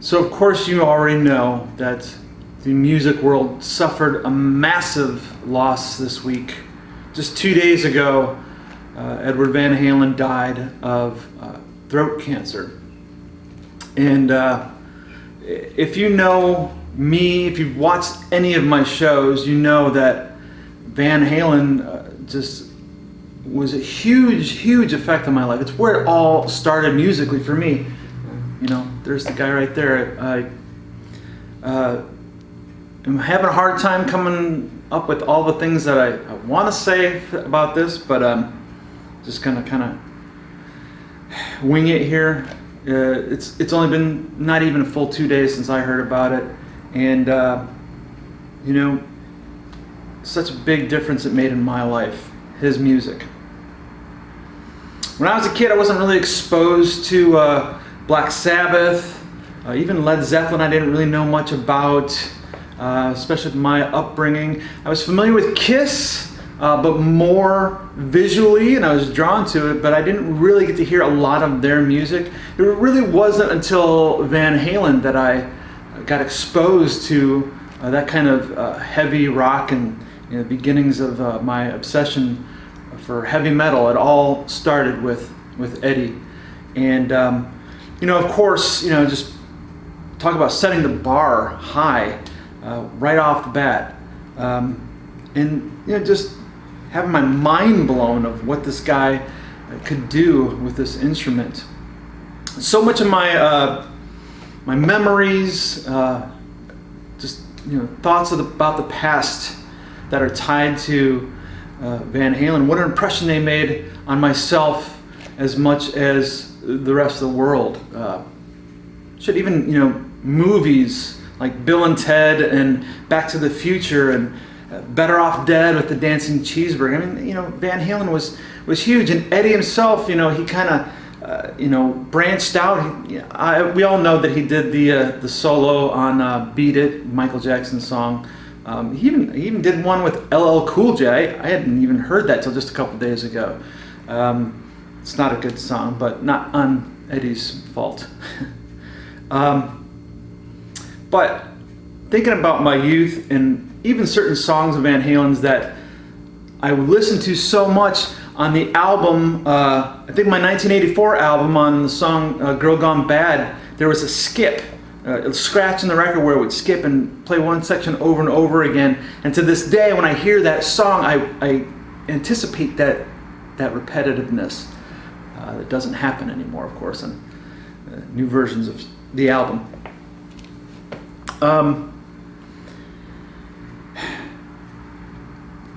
So of course you already know that the music world suffered a massive loss this week. Just 2 days ago, Edward Van Halen died of throat cancer. And if you know me, if you've watched any of my shows, you know that Van Halen just was a huge effect on my life. It's where it all started musically for me. You know, there's the guy right there. I'm having a hard time coming up with all the things that I want to say about this, but just gonna kind of wing it here. It's only been not even a full 2 days since I heard about it, and you know, such a big difference it made in my life, his music. When I was a kid, I wasn't really exposed to Black Sabbath, even Led Zeppelin I didn't really know much about, especially with my upbringing. I was familiar with Kiss, but more visually, and I was drawn to it, but I didn't really get to hear a lot of their music. It really wasn't until Van Halen that I got exposed to that kind of heavy rock and the beginnings of my obsession for heavy metal. It all started with Eddie. And of course, just talk about setting the bar high right off the bat, and just having my mind blown of what this guy could do with this instrument. So much of my my memories, just thoughts about the past that are tied to Van Halen. What an impression they made on myself as much as the rest of the world. Shit, even movies like Bill and Ted and Back to the Future and Better Off Dead with the Dancing Cheeseburger. I mean, Van Halen was huge, and Eddie himself, he kind of branched out. We all know that he did the solo on "Beat It," Michael Jackson's song. He even did one with LL Cool J. I hadn't even heard that till just a couple days ago. It's not a good song, but not on Eddie's fault. But thinking about my youth and even certain songs of Van Halen's that I would listen to so much on the album, I think my 1984 album, on the song Girl Gone Bad, there was a skip, a scratch in the record where it would skip and play one section over and over again. And to this day, when I hear that song, I anticipate that repetitiveness. That doesn't happen anymore, of course, on new versions of the album.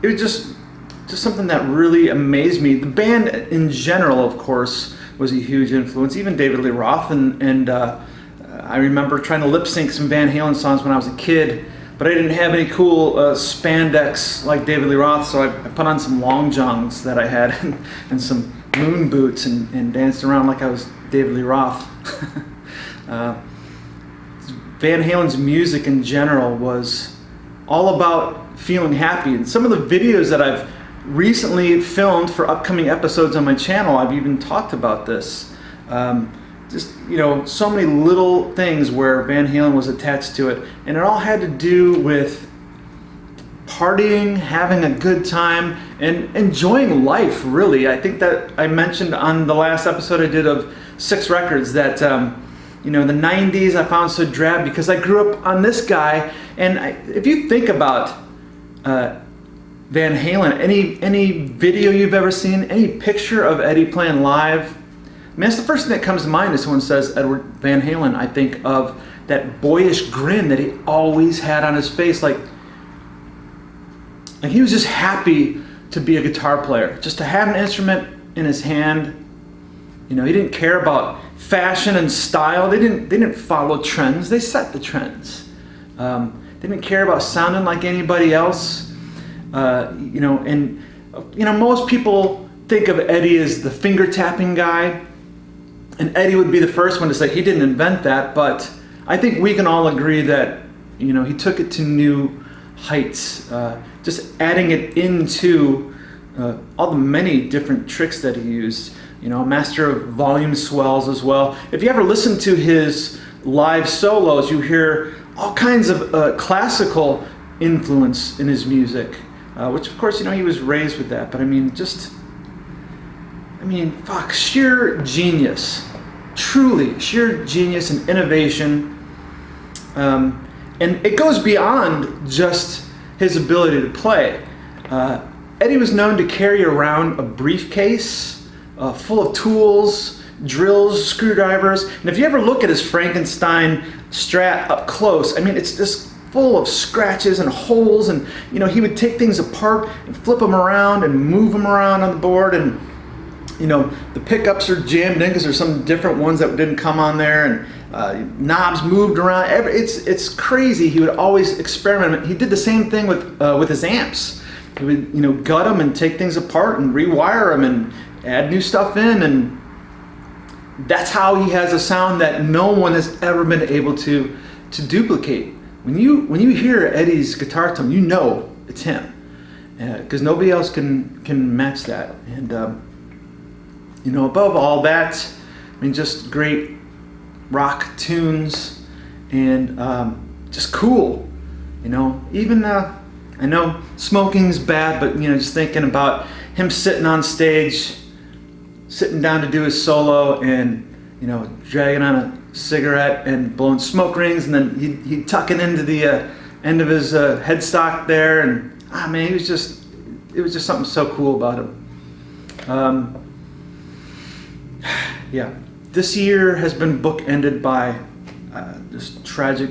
It was just something that really amazed me. The band in general, of course, was a huge influence. Even David Lee Roth, and I remember trying to lip sync some Van Halen songs when I was a kid, but I didn't have any cool spandex like David Lee Roth, so I put on some long johns that I had and some moon boots and danced around like I was David Lee Roth. Van Halen's music in general was all about feeling happy, and some of the videos that I've recently filmed for upcoming episodes on my channel, I've even talked about this. Just so many little things where Van Halen was attached to it, and it all had to do with partying, having a good time, and enjoying life, really. I think that I mentioned on the last episode I did of 6 Records that the 90s I found so drab because I grew up on this guy. And if you think about Van Halen, any video you've ever seen, any picture of Eddie playing live, I mean, that's the first thing that comes to mind is someone says Edward Van Halen. I think of that boyish grin that he always had on his face, like he was just happy to be a guitar player, just to have an instrument in his hand. He didn't care about fashion and style. They didn't follow trends. They set the trends. They didn't care about sounding like anybody else. Most people think of Eddie as the finger tapping guy, and Eddie would be the first one to say he didn't invent that. But I think we can all agree that he took it to new heights, just adding it into all the many different tricks that he used. A master of volume swells as well. If you ever listen to his live solos, you hear all kinds of classical influence in his music, which of course, he was raised with that. But fuck, sheer genius, truly sheer genius and innovation. And it goes beyond just his ability to play. Eddie was known to carry around a briefcase full of tools, drills, screwdrivers. And if you ever look at his Frankenstein Strat up close, it's just full of scratches and holes. And he would take things apart and flip them around and move them around on the board. And the pickups are jammed in because there's some different ones that didn't come on there, and knobs moved around. It's crazy. He would always experiment. He did the same thing with his amps. He would gut them and take things apart and rewire them and add new stuff in, and that's how he has a sound that no one has ever been able to duplicate. When you hear Eddie's guitar tone, it's him, because nobody else can match that. And above all that, just great rock tunes and just cool. Even I know smoking's bad, but just thinking about him sitting on stage, sitting down to do his solo, and dragging on a cigarette and blowing smoke rings, and then he'd tuck it into the end of his headstock there, and it was just something so cool about him. Yeah, this year has been bookended by just tragic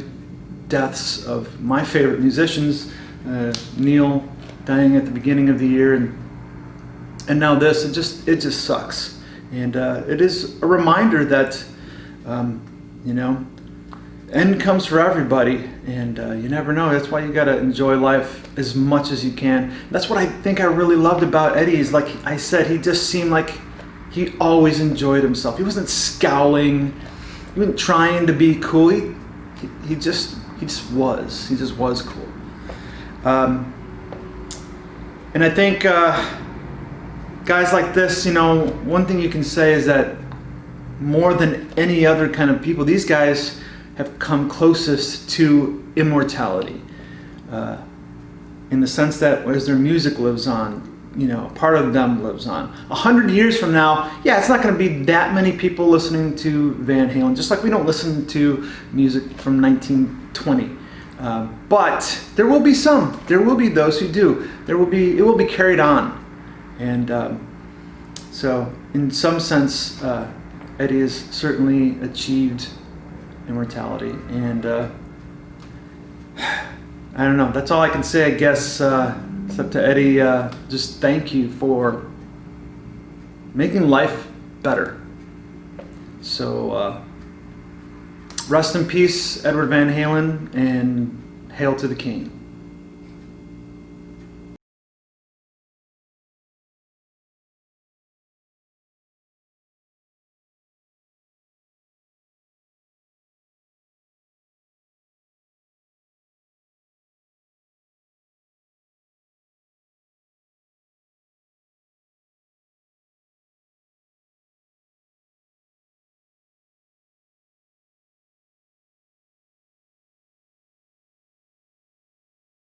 deaths of my favorite musicians. Neil dying at the beginning of the year, and now this. It just sucks, and it is a reminder that end comes for everybody, and you never know. That's why you got to enjoy life as much as you can. That's what I think I really loved about Eddie. Is, like I said, he just seemed like he always enjoyed himself. He wasn't scowling. He wasn't trying to be cool. He just was. He just was cool. And I think guys like this, one thing you can say is that more than any other kind of people, these guys have come closest to immortality, in the sense that as their music lives on, part of them lives on. 100 years from now, it's not going to be that many people listening to Van Halen, just like we don't listen to music from 1920. But there will be some. There will be those who do. It will be carried on. And so in some sense, Eddie has certainly achieved immortality. And I don't know. That's all I can say, I guess, except to Eddie, just thank you for making life better. So rest in peace, Edward Van Halen, and hail to the King.